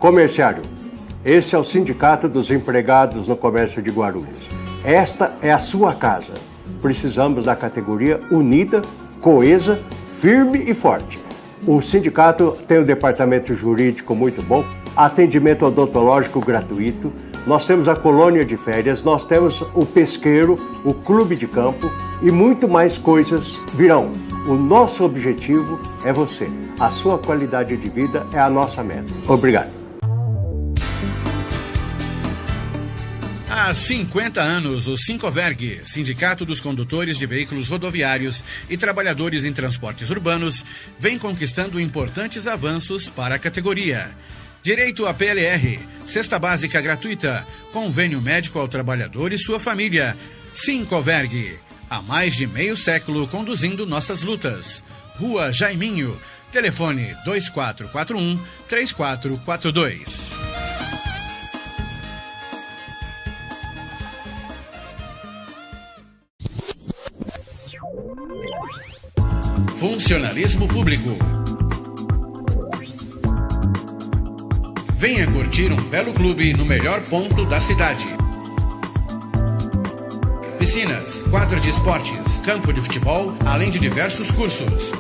Comerciário, esse é o Sindicato dos Empregados no Comércio de Guarulhos. Esta é a sua casa. Precisamos da categoria unida, coesa, firme e forte. O sindicato tem um departamento jurídico muito bom, atendimento odontológico gratuito, nós temos a colônia de férias, nós temos o pesqueiro, o clube de campo e muito mais coisas virão. O nosso objetivo é você. A sua qualidade de vida é a nossa meta. Obrigado. Há 50 anos, o Sincoverg, Sindicato dos Condutores de Veículos Rodoviários e Trabalhadores em Transportes Urbanos, vem conquistando importantes avanços para a categoria. Direito à PLR, cesta básica gratuita, convênio médico ao trabalhador e sua família. Sincoverg, há mais de meio século conduzindo nossas lutas. Rua Jaiminho, telefone 2441-3442. Funcionalismo público. Venha curtir um belo clube no melhor ponto da cidade. Piscinas, quadra de esportes, campo de futebol, além de diversos cursos.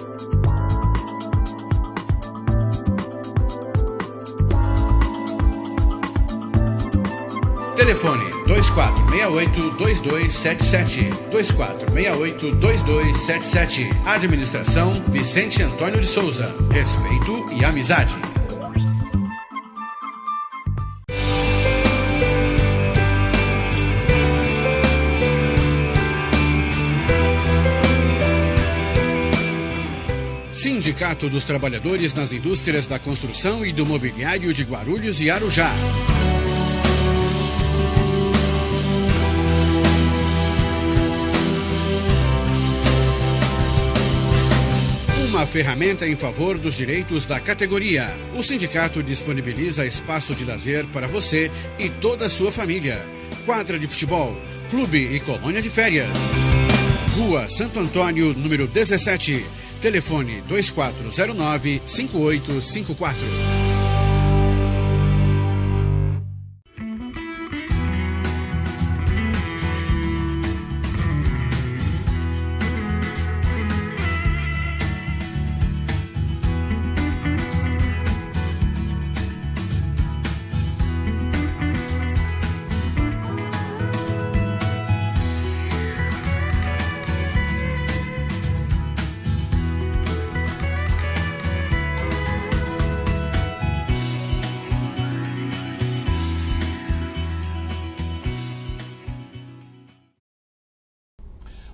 Telefone 2468-2277, 2468-2277. Administração Vicente Antônio de Souza. Respeito e amizade. Sindicato dos Trabalhadores nas Indústrias da Construção e do Mobiliário de Guarulhos e Arujá. Uma ferramenta em favor dos direitos da categoria. O sindicato disponibiliza espaço de lazer para você e toda a sua família. Quadra de futebol, clube e colônia de férias. Rua Santo Antônio, número 17. Telefone 2409-5854.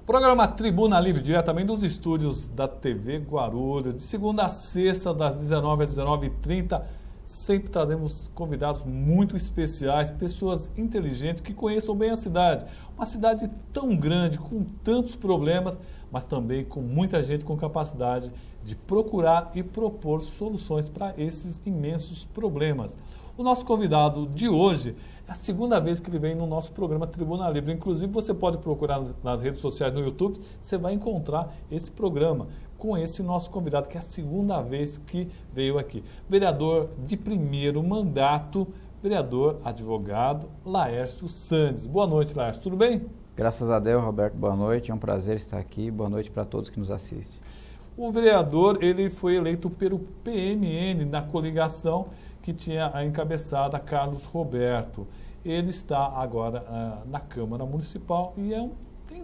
Programa Tribuna Livre, diretamente dos estúdios da TV Guarulhos, de segunda a sexta, das 19 às 19h30. Sempre trazemos convidados muito especiais, pessoas inteligentes que conheçam bem a cidade. Uma cidade tão grande, com tantos problemas, mas também com muita gente com capacidade de procurar e propor soluções para esses imensos problemas. O nosso convidado de hoje é a segunda vez que ele vem no nosso programa Tribuna Livre. Inclusive, você pode procurar nas redes sociais, no YouTube, você vai encontrar esse programa com esse nosso convidado, que é a segunda vez que veio aqui. Vereador de primeiro mandato, vereador advogado Laércio Sandes. Boa noite, Laércio. Tudo bem? Graças a Deus, Roberto. Boa noite. É um prazer estar aqui. Boa noite para todos que nos assistem. O vereador, ele foi eleito pelo PMN na coligação que tinha a encabeçada Carlos Roberto. Ele está agora na Câmara Municipal e tem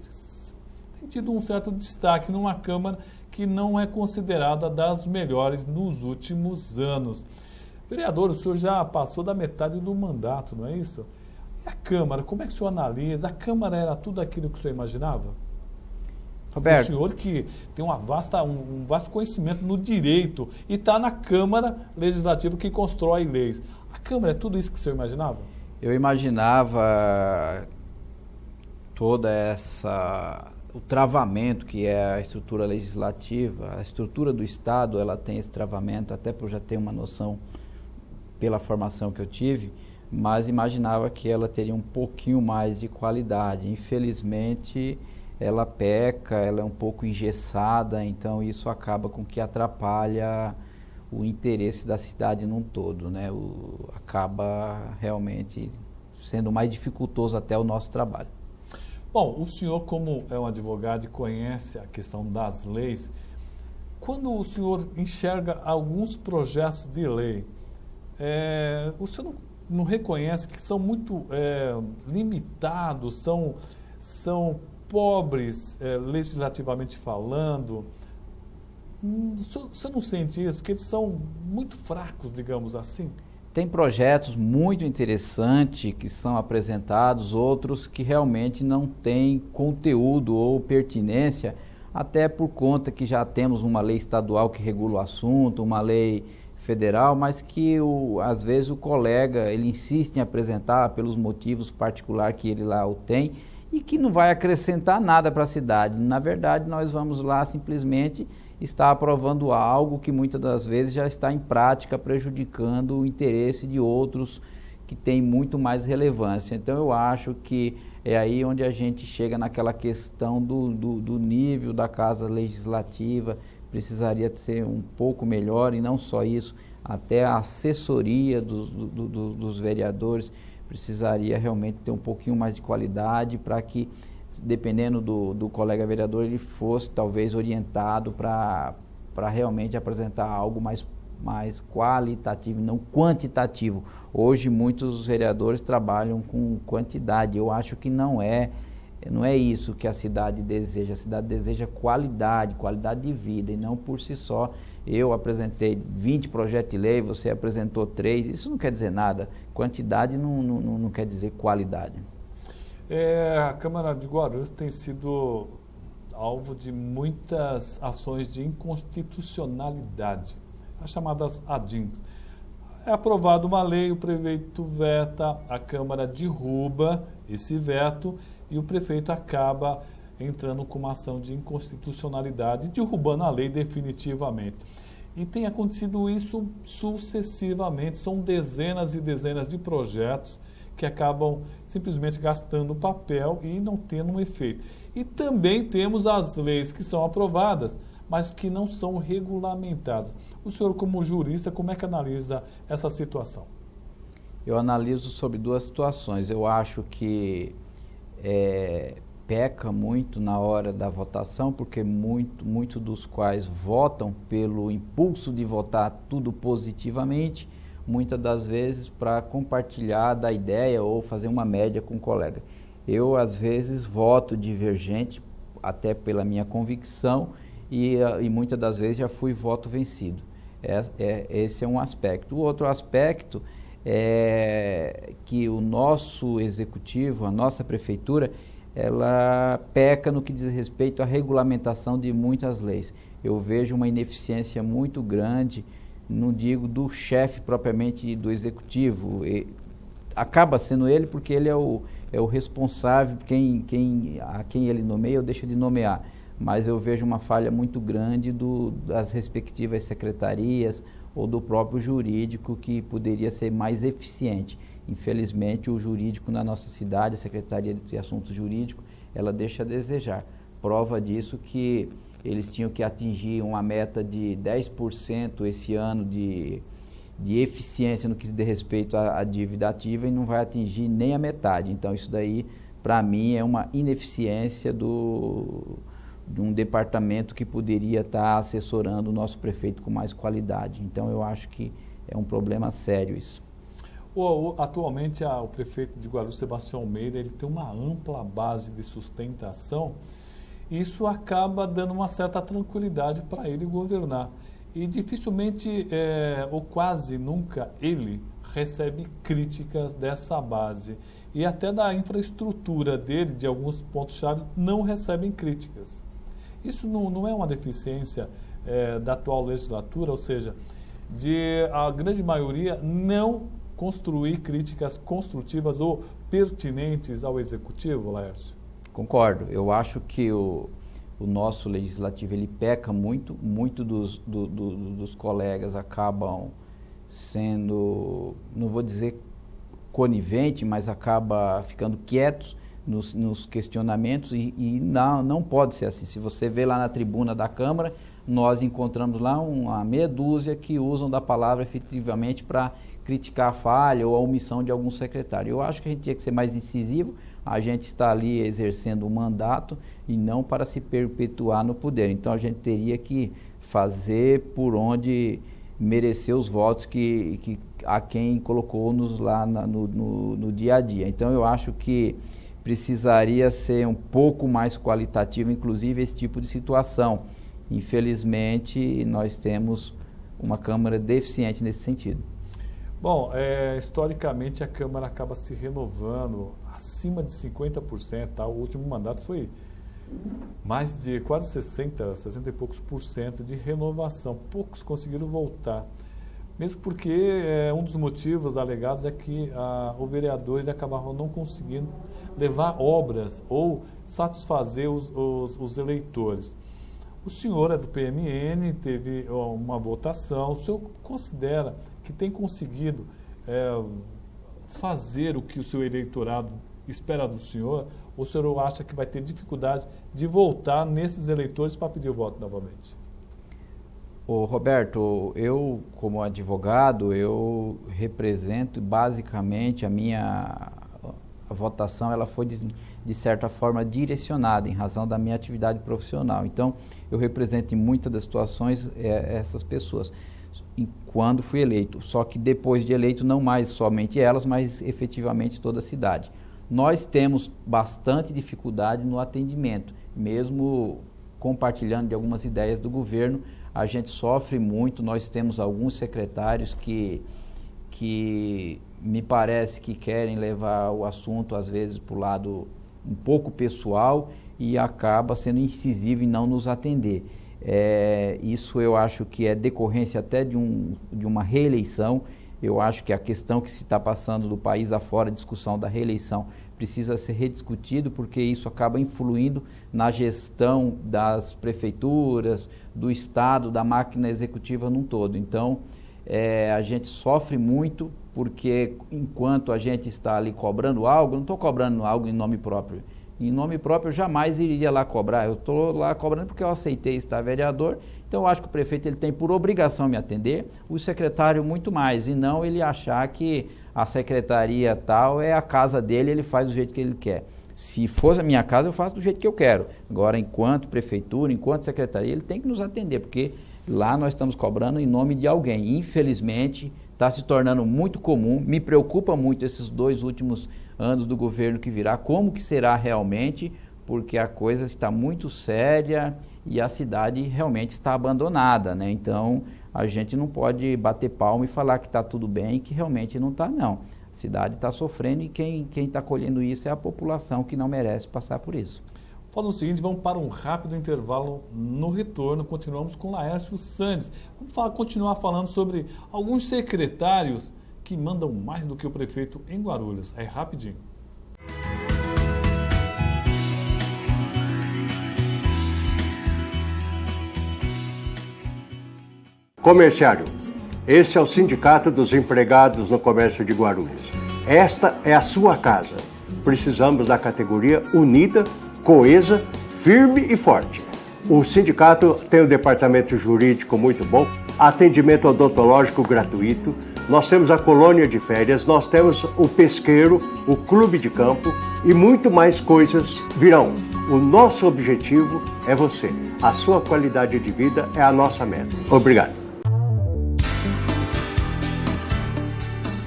tido um certo destaque numa Câmara que não é considerada das melhores nos últimos anos. Vereador, o senhor já passou da metade do mandato, não é isso? E a Câmara, como é que o senhor analisa? A Câmara era tudo aquilo que o senhor imaginava? Roberto, o senhor que tem um vasto conhecimento no direito e está na Câmara Legislativa que constrói leis. A Câmara é tudo isso que o senhor imaginava? Eu imaginava o travamento que é a estrutura legislativa, a estrutura do Estado, ela tem esse travamento, até por já ter uma noção pela formação que eu tive, mas imaginava que ela teria um pouquinho mais de qualidade. Infelizmente, ela peca, ela é um pouco engessada, então isso acaba com que atrapalha o interesse da cidade num todo, né? Acaba realmente sendo mais dificultoso até o nosso trabalho. Bom, o senhor, como é um advogado e conhece a questão das leis, quando o senhor enxerga alguns projetos de lei, o senhor não reconhece que são muito limitados, são pobres legislativamente falando? Você não sente isso? Que eles são muito fracos, digamos assim? Tem projetos muito interessantes que são apresentados, outros que realmente não têm conteúdo ou pertinência, até por conta que já temos uma lei estadual que regula o assunto, uma lei federal, mas que às vezes o colega ele insiste em apresentar pelos motivos particulares que ele lá o tem e que não vai acrescentar nada para a cidade. Na verdade, nós vamos lá simplesmente estar aprovando algo que muitas das vezes já está em prática, prejudicando o interesse de outros que têm muito mais relevância. Então eu acho que é aí onde a gente chega naquela questão do nível da Casa Legislativa, precisaria ser um pouco melhor, e não só isso, até a assessoria dos vereadores precisaria realmente ter um pouquinho mais de qualidade para que, dependendo do colega vereador, ele fosse talvez orientado para realmente apresentar algo mais qualitativo, não quantitativo. Hoje muitos vereadores trabalham com quantidade. Eu acho que não é isso que a cidade deseja. A cidade deseja qualidade de vida, e não por si só. Eu apresentei 20 projetos de lei, você apresentou 3, isso não quer dizer nada. Quantidade não quer dizer qualidade. A Câmara de Guarulhos tem sido alvo de muitas ações de inconstitucionalidade, as chamadas ADINs. É aprovada uma lei, o prefeito veta, a Câmara derruba esse veto e o prefeito acaba entrando com uma ação de inconstitucionalidade, derrubando a lei definitivamente. E tem acontecido isso sucessivamente, são dezenas e dezenas de projetos que acabam simplesmente gastando papel e não tendo um efeito. E também temos as leis que são aprovadas, mas que não são regulamentadas. O senhor, como jurista, como é que analisa essa situação? Eu analiso sobre duas situações. Eu acho que peca muito na hora da votação, porque muito dos quais votam pelo impulso de votar tudo positivamente, muitas das vezes para compartilhar da ideia ou fazer uma média com o colega. Eu, às vezes, voto divergente, até pela minha convicção, e muitas das vezes já fui voto vencido. Esse é um aspecto. O outro aspecto é que o nosso executivo, a nossa prefeitura, ela peca no que diz respeito à regulamentação de muitas leis. Eu vejo uma ineficiência muito grande, não digo do chefe propriamente do executivo, acaba sendo ele porque ele é o responsável, a quem ele nomeia ou deixa de nomear, mas eu vejo uma falha muito grande das respectivas secretarias ou do próprio jurídico, que poderia ser mais eficiente. Infelizmente, o jurídico na nossa cidade, a Secretaria de Assuntos Jurídicos, ela deixa a desejar. Prova disso que eles tinham que atingir uma meta de 10% esse ano de eficiência no que diz respeito à dívida ativa, e não vai atingir nem a metade. Então, isso daí, para mim, é uma ineficiência de um departamento que poderia estar assessorando o nosso prefeito com mais qualidade. Então, eu acho que é um problema sério isso. Atualmente, o prefeito de Guarulhos, Sebastião Almeida, ele tem uma ampla base de sustentação. Isso acaba dando uma certa tranquilidade para ele governar. E dificilmente, ou quase nunca, ele recebe críticas dessa base. E até da infraestrutura dele, de alguns pontos-chave, não recebem críticas. Isso não é uma deficiência da atual legislatura, ou seja, de a grande maioria não construir críticas construtivas ou pertinentes ao Executivo, Laércio? Concordo. Eu acho que o nosso legislativo ele peca muito dos colegas acabam sendo, não vou dizer conivente, mas acaba ficando quietos nos questionamentos, e não pode ser assim. Se você vê lá na tribuna da Câmara, nós encontramos lá uma meia dúzia que usam da palavra efetivamente para criticar a falha ou a omissão de algum secretário. Eu acho que a gente tinha que ser mais incisivo, a gente está ali exercendo um mandato e não para se perpetuar no poder. Então a gente teria que fazer por onde merecer os votos que a quem colocou-nos lá no dia a dia. Então eu acho que precisaria ser um pouco mais qualitativo, inclusive esse tipo de situação. Infelizmente nós temos uma Câmara deficiente nesse sentido. Bom, historicamente a Câmara acaba se renovando acima de 50%, tá? O último mandato foi mais de quase 60 e poucos % de renovação. Poucos conseguiram voltar. Mesmo porque um dos motivos alegados é que o vereador ele acabava não conseguindo levar obras ou satisfazer os eleitores. O senhor é do PMN, teve uma votação. O senhor considera que tem conseguido fazer o que o seu eleitorado espera do senhor? Ou o senhor acha que vai ter dificuldades de voltar nesses eleitores para pedir o voto novamente? Ô Roberto, eu como advogado, eu represento basicamente a votação, ela foi de certa forma direcionada em razão da minha atividade profissional. Então, eu represento em muitas das situações essas pessoas, quando fui eleito. Só que depois de eleito, não mais somente elas, mas efetivamente toda a cidade. Nós temos bastante dificuldade no atendimento, mesmo compartilhando de algumas ideias do governo, a gente sofre muito. Nós temos alguns secretários que me parece que querem levar o assunto, às vezes, para o lado um pouco pessoal e acaba sendo incisivo em não nos atender. Isso eu acho que é decorrência até de uma reeleição. Eu acho que a questão que se está passando do país afora, a discussão da reeleição, precisa ser rediscutido, porque isso acaba influindo na gestão das prefeituras, do Estado, da máquina executiva num todo. Então, a gente sofre muito, porque enquanto a gente está ali cobrando algo, eu não estou cobrando algo em nome próprio. Em nome próprio eu jamais iria lá cobrar, eu estou lá cobrando porque eu aceitei estar vereador. Então eu acho que o prefeito ele tem por obrigação me atender, o secretário muito mais, e não ele achar que a secretaria tal é a casa dele, ele faz do jeito que ele quer. Se fosse a minha casa, eu faço do jeito que eu quero. Agora, enquanto prefeitura, enquanto secretaria, ele tem que nos atender, porque lá nós estamos cobrando em nome de alguém. Infelizmente, está se tornando muito comum, me preocupa muito esses 2 últimos anos do governo que virá, como que será realmente, porque a coisa está muito séria e a cidade realmente está abandonada, né? Então, a gente não pode bater palma e falar que está tudo bem, que realmente não está, não. A cidade está sofrendo e quem está colhendo isso é a população, que não merece passar por isso. Fala o seguinte, vamos para um rápido intervalo. No retorno, continuamos com Laércio Sandes. Vamos continuar falando sobre alguns secretários que mandam mais do que o prefeito em Guarulhos. É rapidinho. Comerciário, esse é o Sindicato dos Empregados no Comércio de Guarulhos. Esta é a sua casa. Precisamos da categoria unida, coesa, firme e forte. O sindicato tem um departamento jurídico muito bom, atendimento odontológico gratuito, nós temos a colônia de férias, nós temos o pesqueiro, o clube de campo e muito mais coisas virão. O nosso objetivo é você. A sua qualidade de vida é a nossa meta. Obrigado.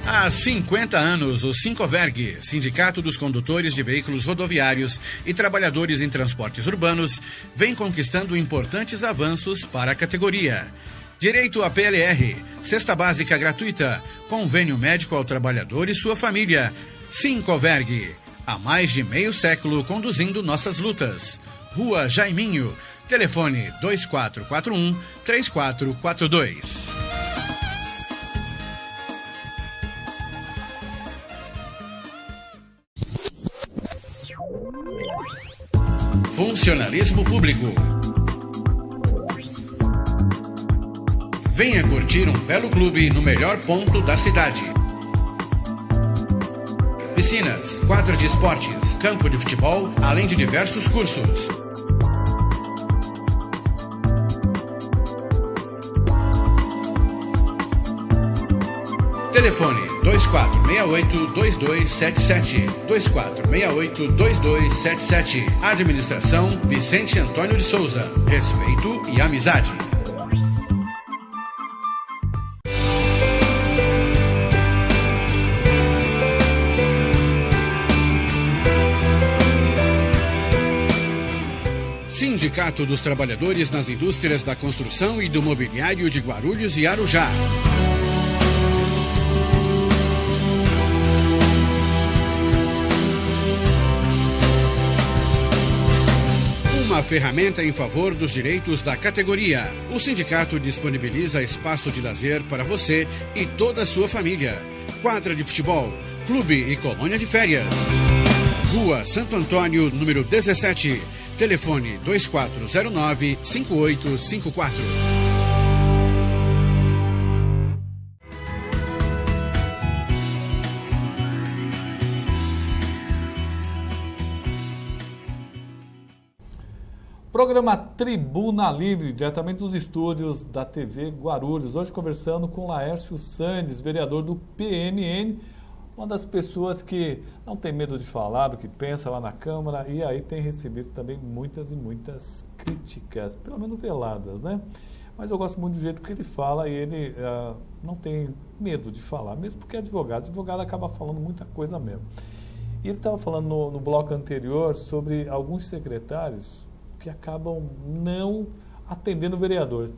Há 50 anos, o Sincoverg, Sindicato dos Condutores de Veículos Rodoviários e Trabalhadores em Transportes Urbanos, vem conquistando importantes avanços para a categoria. Direito à PLR, cesta básica gratuita, convênio médico ao trabalhador e sua família. Sincoverg, há mais de meio século conduzindo nossas lutas. Rua Jaiminho, telefone 2441-3442. Funcionalismo público. Venha curtir um belo clube no melhor ponto da cidade. Piscinas, quadra de esportes, campo de futebol, além de diversos cursos. Telefone 2468-2277. 2468-2277. Administração Vicente Antônio de Souza. Respeito e amizade. Sindicato dos Trabalhadores nas Indústrias da Construção e do Mobiliário de Guarulhos e Arujá. Uma ferramenta em favor dos direitos da categoria. O sindicato disponibiliza espaço de lazer para você e toda a sua família. Quadra de futebol, clube e colônia de férias. Rua Santo Antônio, número 17. Telefone 2409-5854. Programa Tribuna Livre, diretamente dos estúdios da TV Guarulhos. Hoje conversando com Laércio Sandes, vereador do PMN, uma das pessoas que não tem medo de falar do que pensa lá na Câmara e aí tem recebido também muitas e muitas críticas, pelo menos veladas, né? Mas eu gosto muito do jeito que ele fala e ele não tem medo de falar, mesmo porque é advogado. Advogado acaba falando muita coisa mesmo. E ele estava falando no bloco anterior sobre alguns secretários que acabam não atendendo o vereador.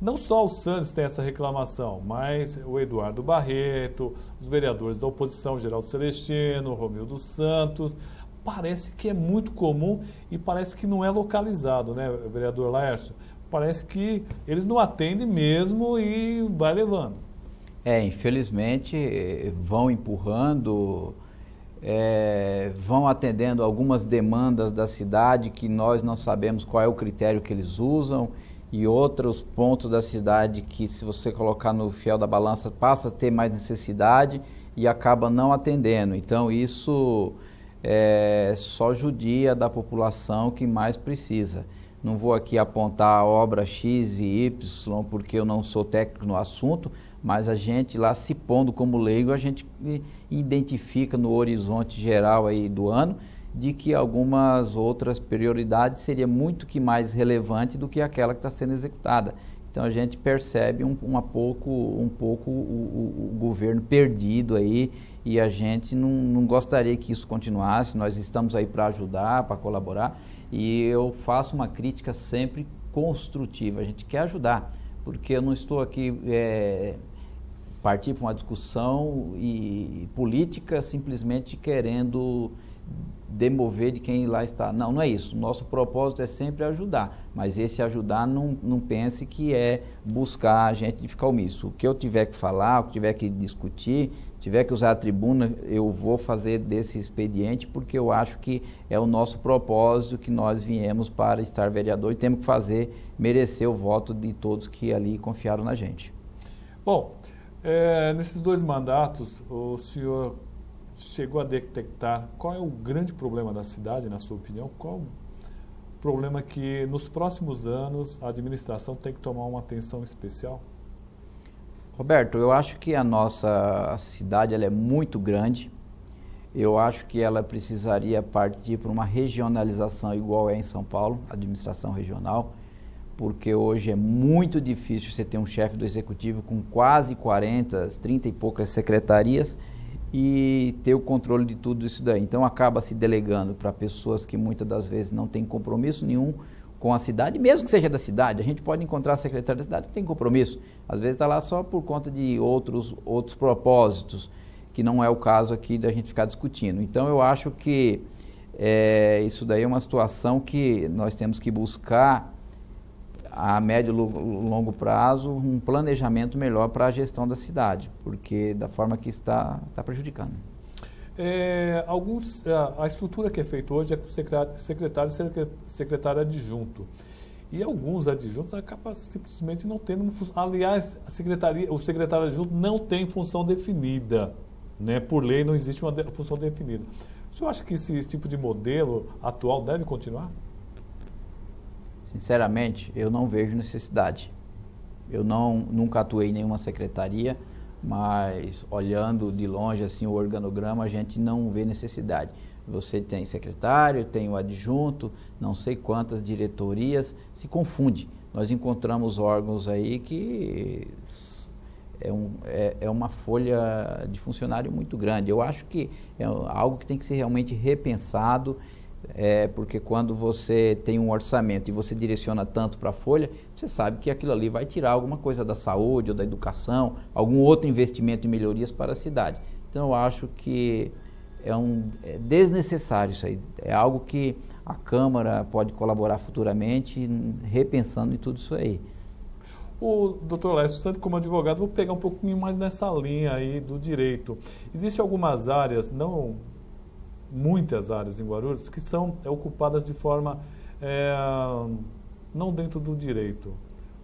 Não só o Santos tem essa reclamação, mas o Eduardo Barreto, os vereadores da oposição, Geraldo Celestino, Romildo Santos, parece que é muito comum e parece que não é localizado, né, vereador Laércio? Parece que eles não atendem mesmo e vai levando. Infelizmente vão empurrando, vão atendendo algumas demandas da cidade que nós não sabemos qual é o critério que eles usam, e outros pontos da cidade que, se você colocar no fiel da balança, passa a ter mais necessidade e acaba não atendendo. Então isso só judia da população que mais precisa. Não vou aqui apontar a obra X e Y porque eu não sou técnico no assunto, mas a gente lá, se pondo como leigo, a gente identifica no horizonte geral aí do ano de que algumas outras prioridades seria muito que mais relevante do que aquela que está sendo executada. Então a gente percebe um pouco o governo perdido aí e a gente não gostaria que isso continuasse. Nós estamos aí para ajudar, para colaborar, e eu faço uma crítica sempre construtiva. A gente quer ajudar, porque eu não estou aqui partir para uma discussão política simplesmente querendo demover de quem lá está. Não é isso. Nosso propósito é sempre ajudar, mas esse ajudar não pense que é buscar a gente de ficar omisso. O que eu tiver que falar, o que tiver que discutir, tiver que usar a tribuna, eu vou fazer desse expediente, porque eu acho que é o nosso propósito, que nós viemos para estar vereador e temos que fazer, merecer o voto de todos que ali confiaram na gente. Bom, nesses 2 mandatos, o senhor chegou a detectar qual é o grande problema da cidade, na sua opinião? Qual o problema que nos próximos anos a administração tem que tomar uma atenção especial? Roberto, eu acho que a nossa cidade ela é muito grande. Eu acho que ela precisaria partir para uma regionalização igual é em São Paulo, administração regional, porque hoje é muito difícil você ter um chefe do executivo com quase 40, 30 e poucas secretarias e ter o controle de tudo isso daí. Então acaba se delegando para pessoas que muitas das vezes não têm compromisso nenhum com a cidade, mesmo que seja da cidade. A gente pode encontrar secretário da cidade que tem compromisso, às vezes está lá só por conta de outros propósitos, que não é o caso aqui da gente ficar discutindo. Então eu acho que isso daí é uma situação que nós temos que buscar a médio e longo prazo um planejamento melhor para a gestão da cidade, porque da forma que está prejudicando. A estrutura que é feita hoje é com secretário e secretário adjunto. E alguns adjuntos acabam simplesmente não tendo... Aliás, o secretário adjunto não tem função definida, né? Por lei não existe uma função definida. O senhor acha que esse tipo de modelo atual deve continuar? Sinceramente, eu não vejo necessidade. Eu nunca atuei em nenhuma secretaria, mas olhando de longe assim o organograma, a gente não vê necessidade. Você tem secretário, tem o adjunto, não sei quantas diretorias, se confunde. Nós encontramos órgãos aí que é uma folha de funcionário muito grande. Eu acho que é algo que tem que ser realmente repensado, porque quando você tem um orçamento e você direciona tanto para a folha, você sabe que aquilo ali vai tirar alguma coisa da saúde ou da educação, algum outro investimento em melhorias para a cidade. Então eu acho que é desnecessário isso aí. É algo que a Câmara pode colaborar futuramente, repensando em tudo isso aí. O doutor Laércio Santos, como advogado, vou pegar um pouquinho mais nessa linha aí do direito. Existem algumas áreas, não muitas áreas em Guarulhos, que são ocupadas de forma não dentro do direito.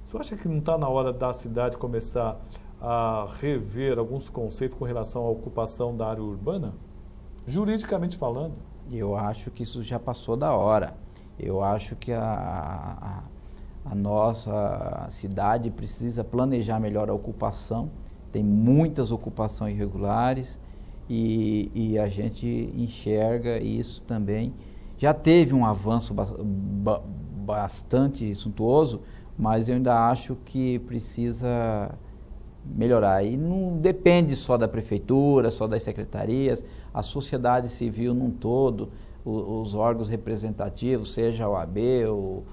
Você acha que não está na hora da cidade começar a rever alguns conceitos com relação à ocupação da área urbana? Juridicamente falando. Eu acho que isso já passou da hora. Eu acho que a nossa cidade precisa planejar melhor a ocupação. Tem muitas ocupações irregulares e a gente enxerga isso também. Já teve um avanço bastante suntuoso, mas eu ainda acho que precisa melhorar. E não depende só da prefeitura, só das secretarias, a sociedade civil num todo, os órgãos representativos, seja a OAB, o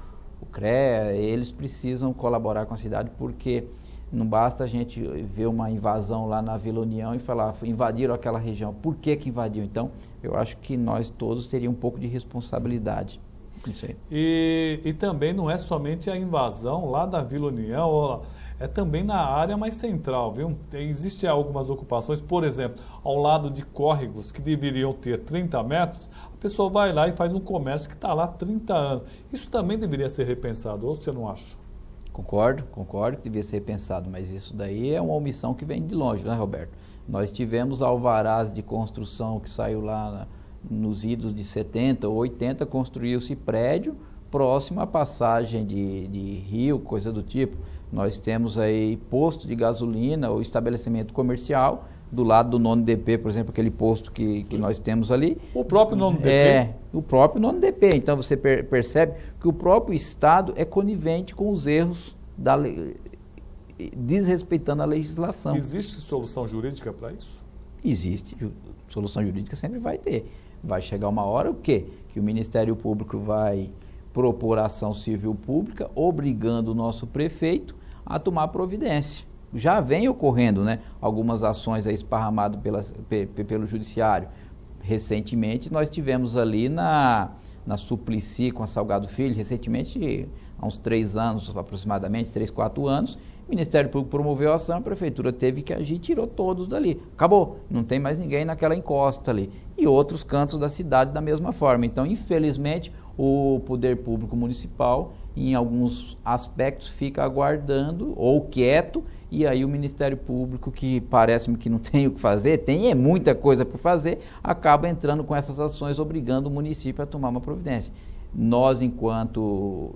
CREA, eles precisam colaborar com a cidade, porque não basta a gente ver uma invasão lá na Vila União e falar, invadiram aquela região, por que invadiu? Então, eu acho que nós todos teríamos um pouco de responsabilidade. Isso aí. E também não é somente a invasão lá da Vila União, é também na área mais central, viu? Existem algumas ocupações, por exemplo, ao lado de córregos que deveriam ter 30 metros, a pessoa vai lá e faz um comércio que está lá há 30 anos. Isso também deveria ser repensado, ou você não acha? Concordo que deveria ser repensado, mas isso daí é uma omissão que vem de longe, né, Roberto? Nós tivemos alvarás de construção que saiu lá nos idos de 70 ou 80, construiu-se prédio próximo à passagem de rio, coisa do tipo. Nós temos aí posto de gasolina ou estabelecimento comercial do lado do nono DP, por exemplo, aquele posto que nós temos ali. O próprio nono DP? O próprio nono DP. Então você percebe que o próprio Estado é conivente com os erros da lei, desrespeitando a legislação. Existe solução jurídica para isso? Existe. Solução jurídica sempre vai ter. Vai chegar uma hora o quê? Que o Ministério Público vai propor ação civil pública, obrigando o nosso prefeito a tomar providência. Já vem ocorrendo, né, algumas ações aí esparramadas pelo judiciário. Recentemente nós tivemos ali na Suplicy com a Salgado Filho, recentemente, há uns 3 anos aproximadamente, 3, 4 anos, o Ministério Público promoveu a ação, a Prefeitura teve que agir e tirou todos dali. Acabou, não tem mais ninguém naquela encosta ali. E outros cantos da cidade da mesma forma. Então, infelizmente, o Poder Público Municipal, em alguns aspectos, fica aguardando ou quieto, e aí o Ministério Público, que parece-me que não tem o que fazer, tem muita coisa para fazer, acaba entrando com essas ações, obrigando o município a tomar uma providência. Nós, enquanto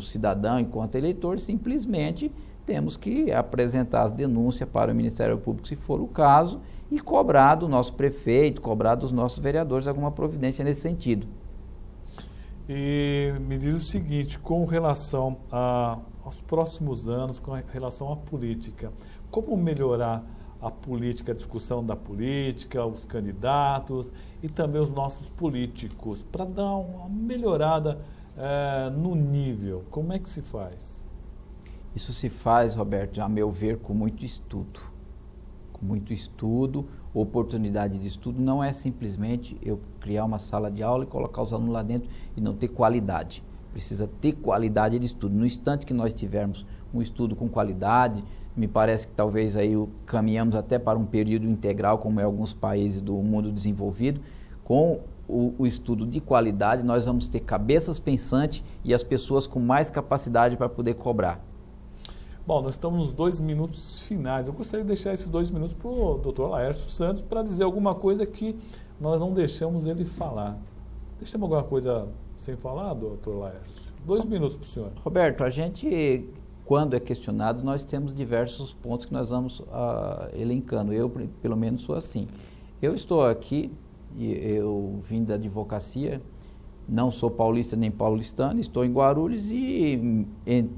cidadão, enquanto eleitor, simplesmente temos que apresentar as denúncias para o Ministério Público, se for o caso, e cobrar do nosso prefeito, cobrar dos nossos vereadores alguma providência nesse sentido. E me diz o seguinte, com relação aos próximos anos, com relação à política, como melhorar a política, a discussão da política, os candidatos e também os nossos políticos, para dar uma melhorada no nível, como é que se faz? Isso se faz, Roberto, a meu ver, com muito estudo. Com muito estudo, oportunidade de estudo. Não é simplesmente eu criar uma sala de aula e colocar os alunos lá dentro e não ter qualidade. Precisa ter qualidade de estudo. No instante que nós tivermos um estudo com qualidade, me parece que talvez aí caminhamos até para um período integral, como é alguns países do mundo desenvolvido, com o estudo de qualidade, nós vamos ter cabeças pensantes e as pessoas com mais capacidade para poder cobrar. Bom, nós estamos nos 2 minutos finais. Eu gostaria de deixar esses 2 minutos para o doutor Laércio Santos para dizer alguma coisa que nós não deixamos ele falar. Deixamos alguma coisa sem falar, doutor Laércio? 2 minutos para o senhor. Roberto, a gente quando é questionado, nós temos diversos pontos que nós vamos elencando. Eu, pelo menos, sou assim. Eu estou aqui, eu vim da advocacia, não sou paulista nem paulistano, estou em Guarulhos e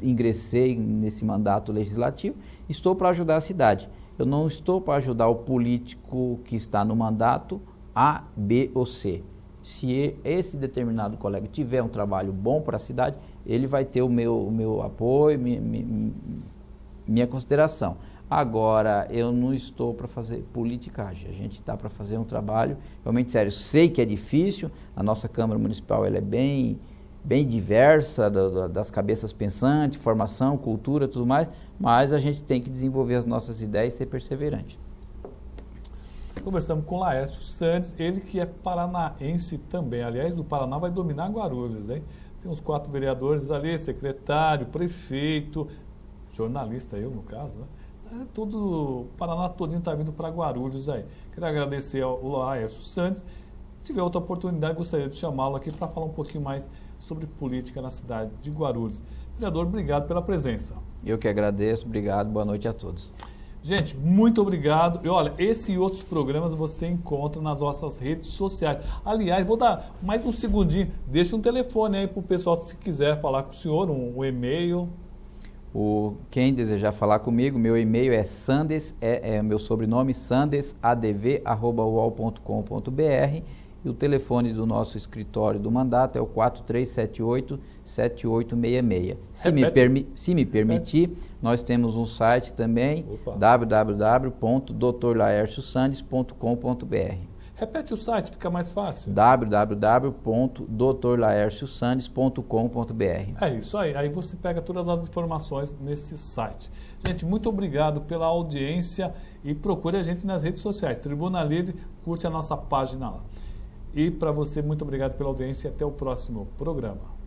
ingressei nesse mandato legislativo, estou para ajudar a cidade. Eu não estou para ajudar o político que está no mandato A, B ou C. Se esse determinado colega tiver um trabalho bom para a cidade, ele vai ter o meu apoio, minha consideração. Agora, eu não estou para fazer politicagem, a gente está para fazer um trabalho realmente sério. Sei que é difícil, a nossa Câmara Municipal ela é bem diversa, das cabeças pensantes, formação, cultura, tudo mais, mas a gente tem que desenvolver as nossas ideias e ser perseverante. Conversamos com o Laércio Sandes, ele que é paranaense também. Aliás, o Paraná vai dominar Guarulhos, hein? Tem uns 4 vereadores ali, secretário, prefeito, jornalista eu, no caso, né? Todo o Paraná todinho está vindo para Guarulhos aí. Quero agradecer ao Laércio Sandes. Se tiver outra oportunidade, gostaria de chamá-lo aqui para falar um pouquinho mais sobre política na cidade de Guarulhos. Vereador, obrigado pela presença. Eu que agradeço, obrigado, boa noite a todos. Gente, muito obrigado. E olha, esse e outros programas você encontra nas nossas redes sociais. Aliás, vou dar mais um segundinho. Deixa um telefone aí para o pessoal, se quiser falar com o senhor, um e-mail. Quem desejar falar comigo, meu e-mail é sandes, meu sobrenome, sandesadv@uol.com.br, e o telefone do nosso escritório do mandato é o 4378-7866. Se me permitir, nós temos um site também, www.drlaerciosandes.com.br. Repete o site, fica mais fácil. www.drlaerciosandes.com.br. É isso aí. Aí você pega todas as informações nesse site. Gente, muito obrigado pela audiência e procure a gente nas redes sociais. Tribuna Livre, curte a nossa página lá. E para você, muito obrigado pela audiência e até o próximo programa.